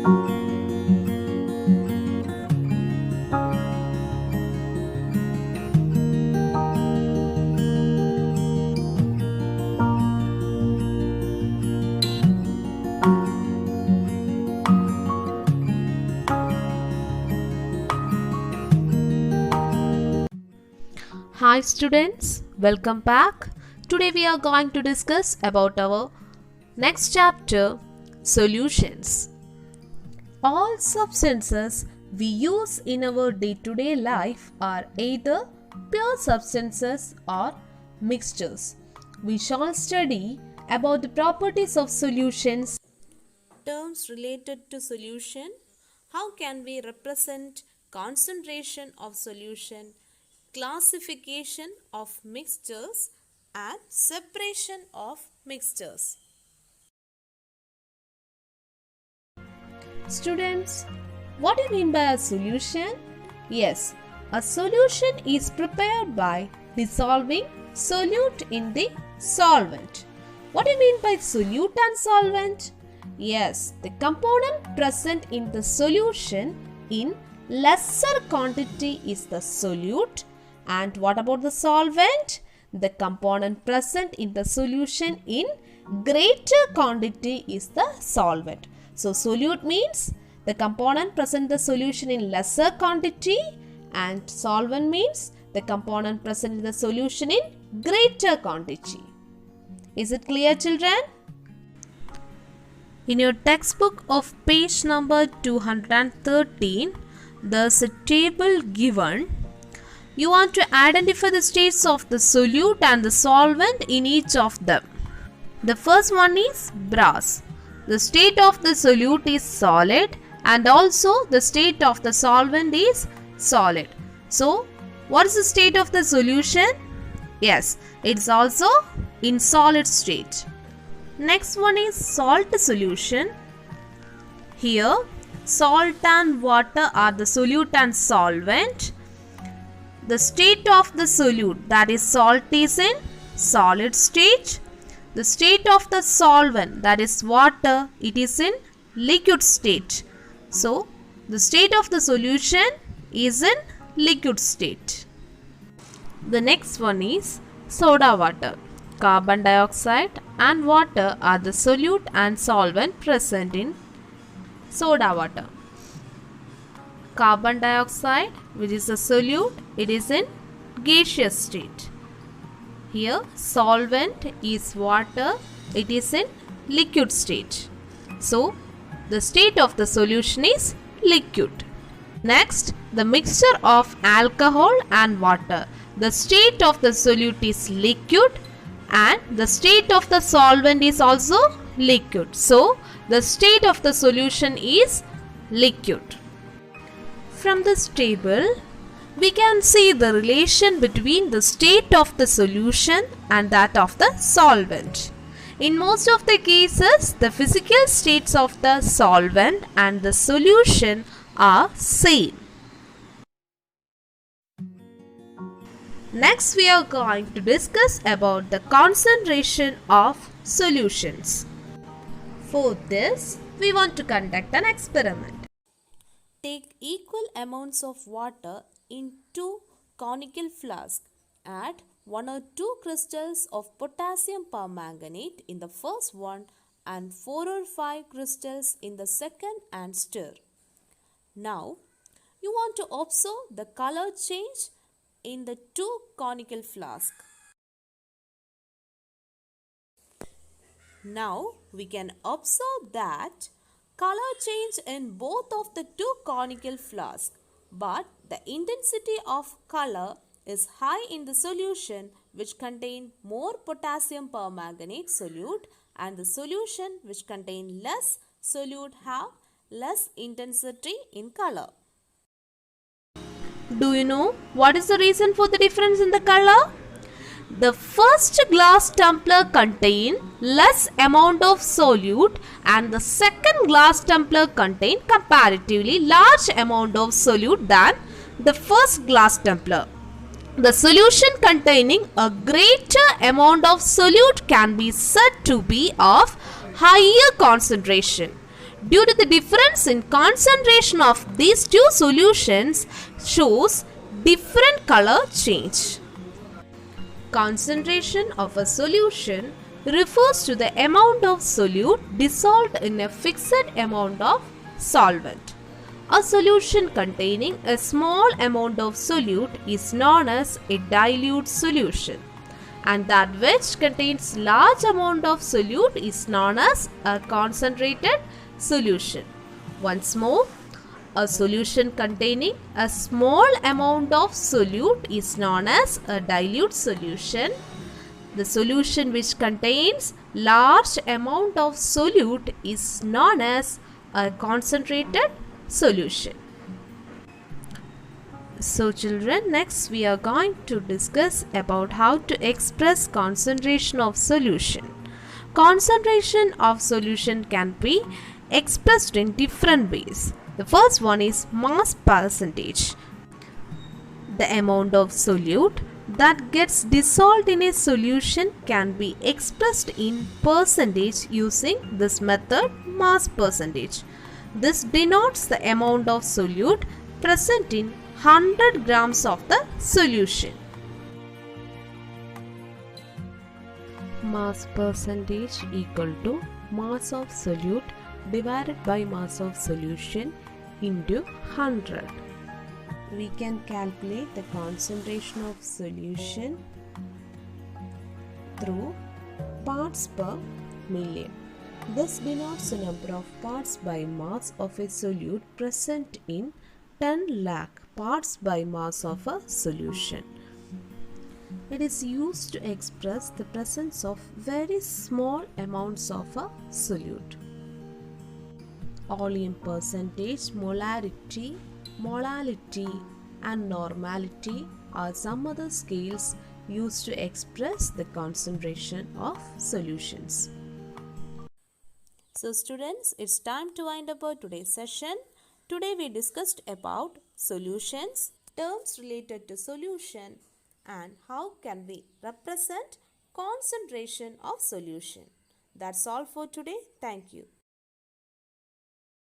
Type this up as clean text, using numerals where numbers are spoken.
Hi students, welcome back. Today we are going to discuss about our next chapter, solutions. All substances we use in our day-to-day life are either pure substances or mixtures. We shall study about the properties of solutions, terms related to solution, how can we represent concentration of solution, classification of mixtures and separation of mixtures. Students, what do you mean by a solution? Yes, a solution is prepared by dissolving solute in the solvent. What do you mean by solute and solvent? Yes, the component present in the solution in lesser quantity is the solute. And what about the solvent? The component present in the solution in greater quantity is the solvent. So solute means the component present in the solution in lesser quantity, and solvent means the component present in the solution in greater quantity. Is it clear, children? In your textbook of page number 213, there's a table given. You want to identify the states of the solute and the solvent in each of them. The first one is brass. The state of the solute is solid and also the state of the solvent is solid. So, what is the state of the solution? Yes, it's also in solid state. Next one is salt solution. Here, salt and water are the solute and solvent. The state of the solute, that is salt, is in solid state. The state of the solvent, that is water, it is in liquid state. So, the state of the solution is in liquid state. The next one is soda water. Carbon dioxide and water are the solute and solvent present in soda water. Carbon dioxide, which is a solute, it is in gaseous state. Here solvent is water, it is in liquid state. So the state of the solution is liquid. Next, the mixture of alcohol and water. The state of the solute is liquid and the state of the solvent is also liquid. So the state of the solution is liquid. From this table, we can see the relation between the state of the solution and that of the solvent. In most of the cases, the physical states of the solvent and the solution are same. Next, we are going to discuss about the concentration of solutions. For this, we want to conduct an experiment. Take equal amounts of water in 2 conical flasks. Add 1 or 2 crystals of potassium permanganate in the first one and 4 or 5 crystals in the second and stir. Now, you want to observe the color change in the 2 conical flasks. Now, we can observe that color change in both of the 2 conical flasks, but the intensity of color is high in the solution which contain more potassium permanganate solute, and the solution which contain less solute have less intensity in color. Do you know what is the reason for the difference in the color? The first glass tumbler contained less amount of solute and the second glass tumbler contained comparatively large amount of solute than the first glass tumbler. The solution containing a greater amount of solute can be said to be of higher concentration. due to the difference in concentration of these two solutions shows different color change. Concentration of a solution refers to the amount of solute dissolved in a fixed amount of solvent. A solution containing a small amount of solute is known as a dilute solution, and that which contains large amount of solute is known as a concentrated solution. Once more, a solution containing a small amount of solute is known as a dilute solution. The solution which contains large amount of solute is known as a concentrated solution. So children, next we are going to discuss about how to express concentration of solution. Concentration of solution can be expressed in different ways. The first one is mass percentage. The amount of solute that gets dissolved in a solution can be expressed in percentage using this method, mass percentage. This denotes the amount of solute present in 100 grams of the solution. Mass percentage equal to mass of solute divided by mass of solution into 100. We can calculate the concentration of solution through parts per million. This denotes the number of parts by mass of a solute present in 10 lakh parts by mass of a solution. It is used to express the presence of very small amounts of a solute. Volume percentage, molarity, molality and normality are some other scales used to express the concentration of solutions. So students, it's time to wind up our today's session. Today we discussed about solutions, terms related to solution, and how can we represent concentration of solution. That's all for today. Thank you.